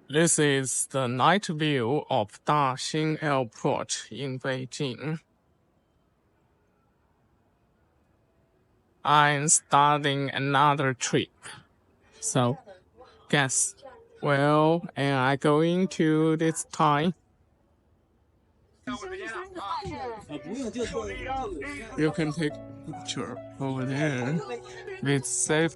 This is the night view of Daxing Airport in Beijing. I'm starting another trip. So, guess, where am I going to this time? You can take a picture over there. It's safe.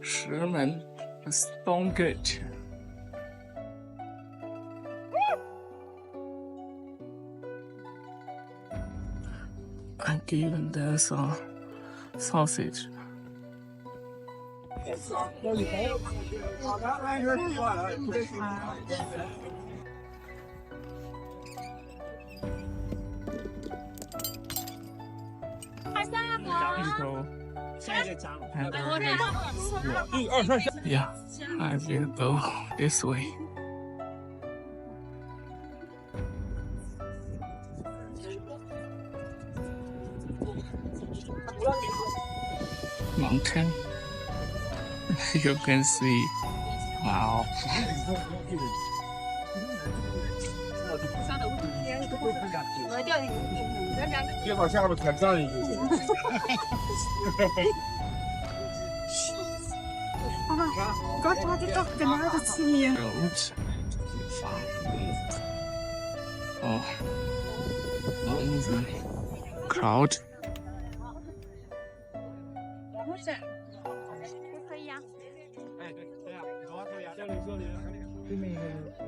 石门 Stone Gate. I'm given this sausage. Yeah, I will go this way. Mountain. You can see. Wow. Roads. Oh. Cloud.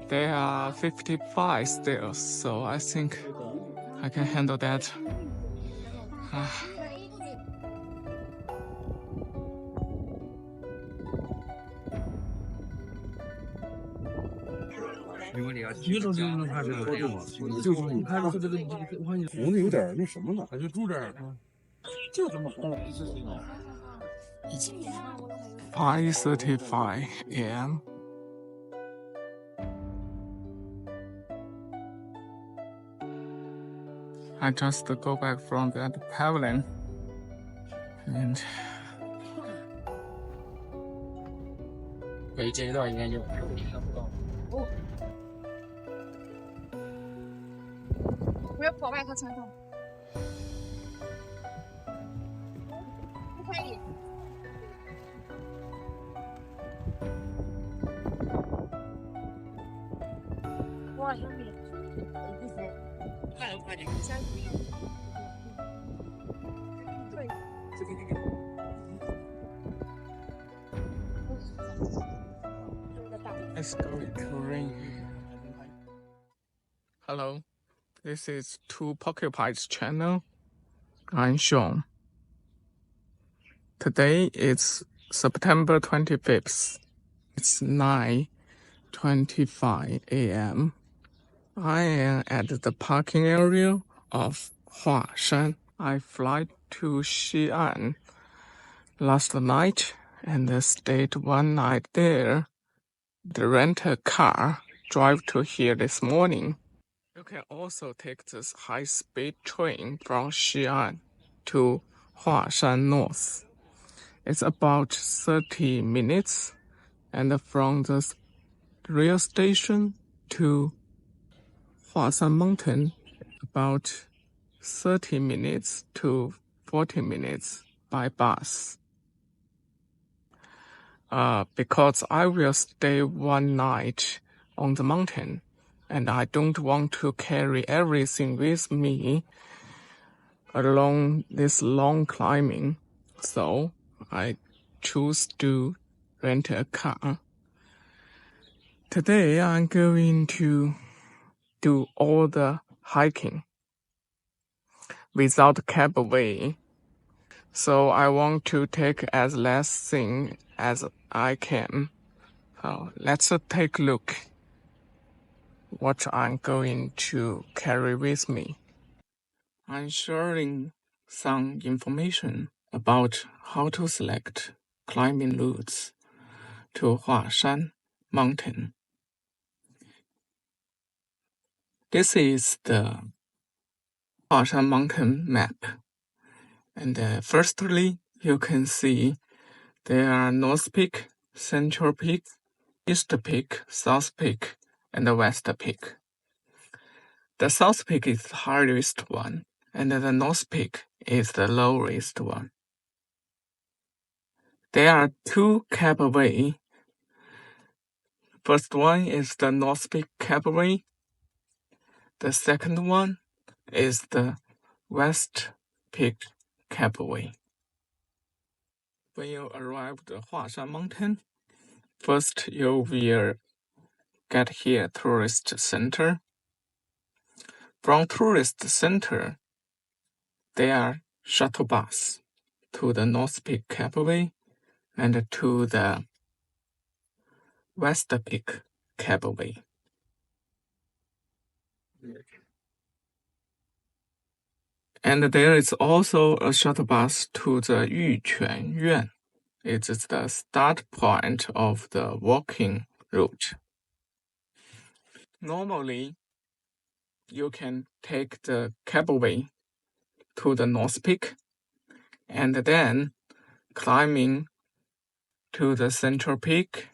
There are 55 stairs, so I think I can handle that. Ah. It's 5:35 a.m. I just go back from that pavilion and 北街道应该就看不到。我要破坏他传统。不可以。哇，兄弟，快点，下雨。对，这个。Let's go to rain. Hello, this is Two Porcupine's channel. I'm Sean. Today is September 25th. It's 9:25 a.m. I am at the parking area of Huashan. I fly to Xi'an last night and stayed one night there. The rental car drive to here this morning. You can also take this high-speed train from Xi'an to Huashan North. It's about 30 minutes, and from the rail station to Huashan Mountain, about 30 minutes to 40 minutes by bus. Because I will stay one night on the mountain, and I don't want to carry everything with me along this long climbing, so I choose to rent a car. Today I'm going to do all the hiking without cabway, so I want to take as less thing as I can. So let's take a look what I'm going to carry with me. I'm sharing some information about how to select climbing routes to Huashan Mountain. This is the Huashan Mountain map. And firstly, you can see there are North Peak, Central Peak, East Peak, South Peak, and the West Peak. The South Peak is the highest one, and the North Peak is the lowest one. There are two cabway. First one is the North Peak cabway. The second one is the West Peak cabway. When you arrive at Huashan Mountain, first you will get here tourist center. From tourist center, there are shuttle bus to the North Peak cabway and to the West Peak cabway. And there is also a shuttle bus to the Yuquan Yuan. It is the start point of the walking route. Normally, you can take the cabway to the North Peak and then climbing to the Central Peak,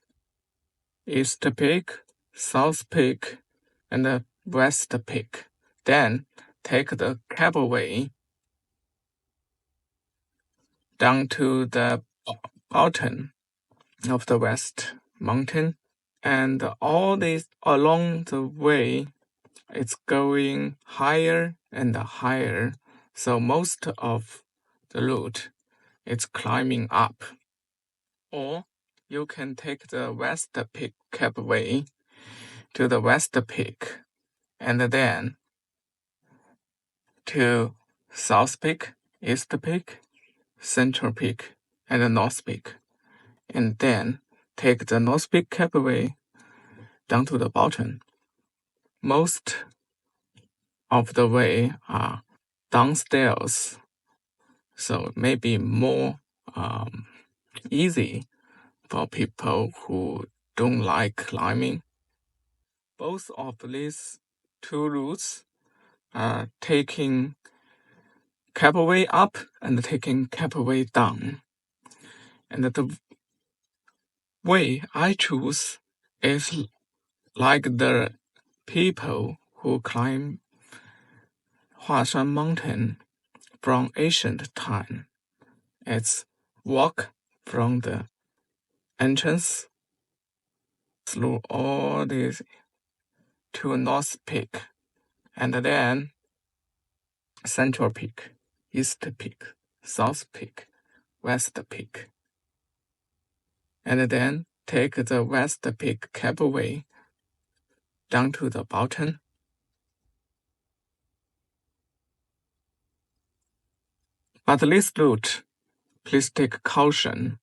East Peak, South Peak, and the West Peak. Then take the cabway down to the bottom of the West Mountain, and all this along the way, it's going higher and higher. So most of the route is climbing up. Or you can take the West Peak cabway to the West Peak, and then to South Peak, East Peak, Central Peak, and the North Peak, and then take the North Peak cabway down to the bottom. Most of the way are downstairs, so maybe more easy for people who don't like climbing. Both of these two routes are taking cabway up and taking cabway down. And the way I choose is like the people who climb Huashan Mountain from ancient time. It's walk from the entrance through all these to North Peak, and then Central Peak, East Peak, South Peak, West Peak, and then take the West Peak cabway down to the bottom. But this route, please take caution.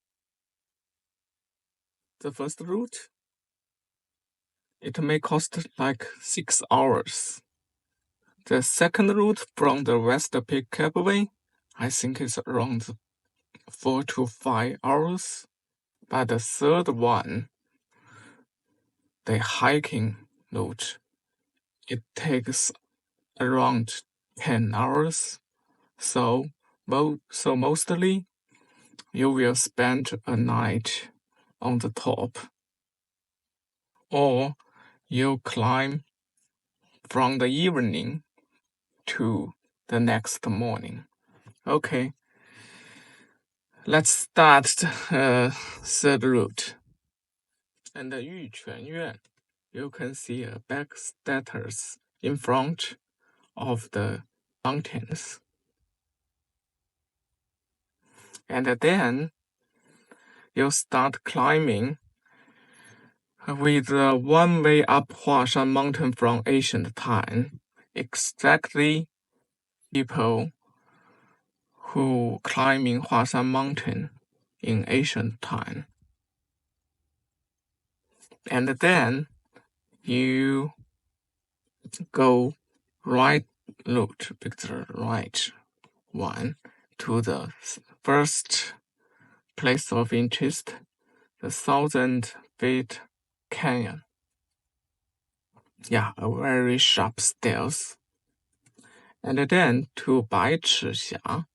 The first route, it may cost like 6 hours. The second route from the West Peak cabway, I think it's around 4 to 5 hours. But the third one, the hiking route, it takes around 10 hours. So mostly you will spend a night on the top, or you climb from the evening to the next morning. Okay, let's start the third route. And the Yuquan Yuan, you can see a back status in front of the mountains. And then you start climbing with the one way up Huashan Mountain from Ancient Time. Exactly people who climbing Huashan Mountain in Ancient Time. And then you go right route, pick the right one to the first place of interest, the 1,000-feet canyon. Yeah, a very sharp stairs. And then to Baichixia.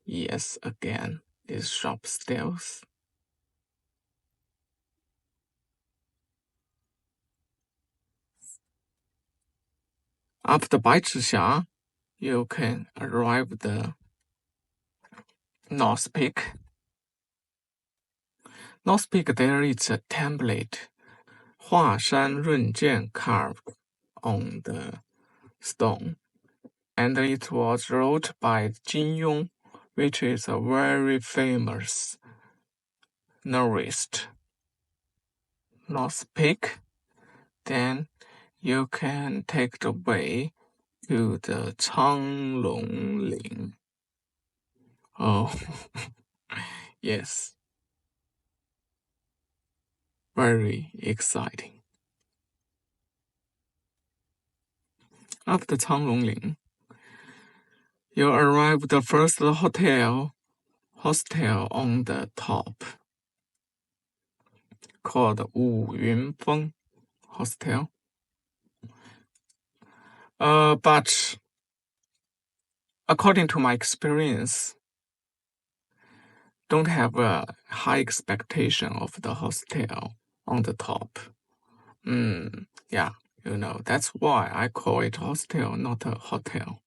Yes, again, these sharp stairs. After Baizhisha, you can arrive the North Peak. North Peak, there is a template, Huashan Runjian, carved on the stone, and it was wrote by Jin Yong, which is a very famous novelist. North Peak, then you can take the way to the Changlongling. Oh, yes. Very exciting. After Changlongling, you arrive the first hostel on the top, called Wu Yunfeng Hostel. But according to my experience, don't have a high expectation of the hostel on the top. Yeah, that's why I call it hostel, not a hotel.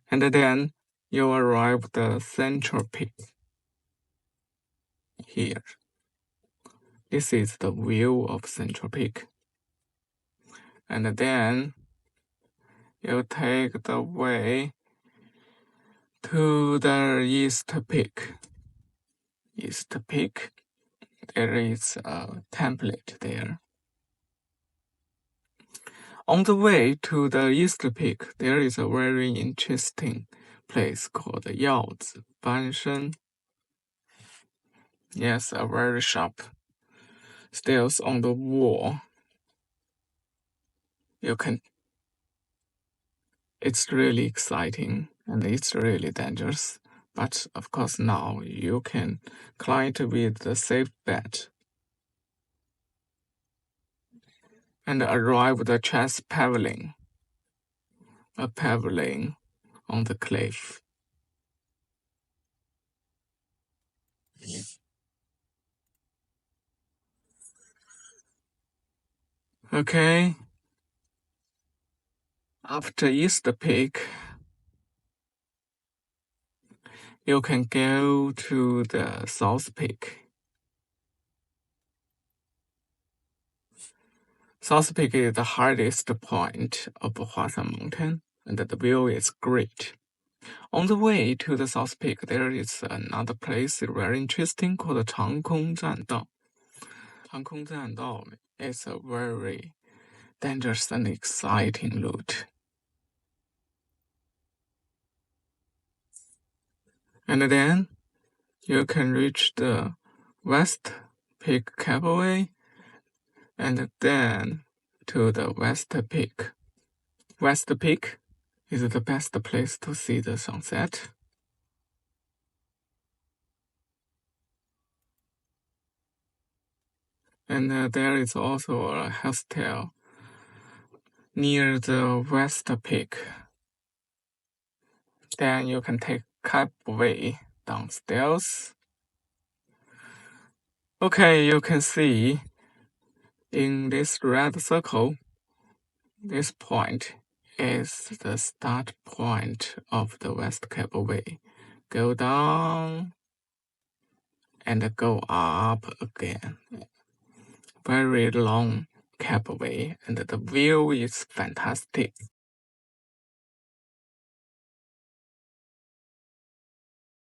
And then you arrive the central peak here. This is the view of Central Peak. And then you take the way to the East Peak. East Peak, there is a template there. On the way to the East Peak, there is a very interesting place called Yaozi Banshen. Yes, a very sharp stairs on the wall. It's really exciting and it's really dangerous. But of course now you can climb with the safe bet and arrive at the chess pavilion, a pavilion on the cliff. Okay. After East Peak, you can go to the South Peak. South Peak is the hardest point of Huashan Mountain, and the view is great. On the way to the South Peak, there is another place very interesting called Changkong Zhandao. Changkong Zhandao is a very dangerous and exciting route. And then you can reach the West Peak Cableway and then to the West Peak. West Peak is the best place to see the sunset. And there is also a hostel near the West Peak. Then you can take cabway downstairs. Okay, you can see in this red circle, this point is the start point of the West Cableway. Go down and go up again. Very long cableway, and the view is fantastic.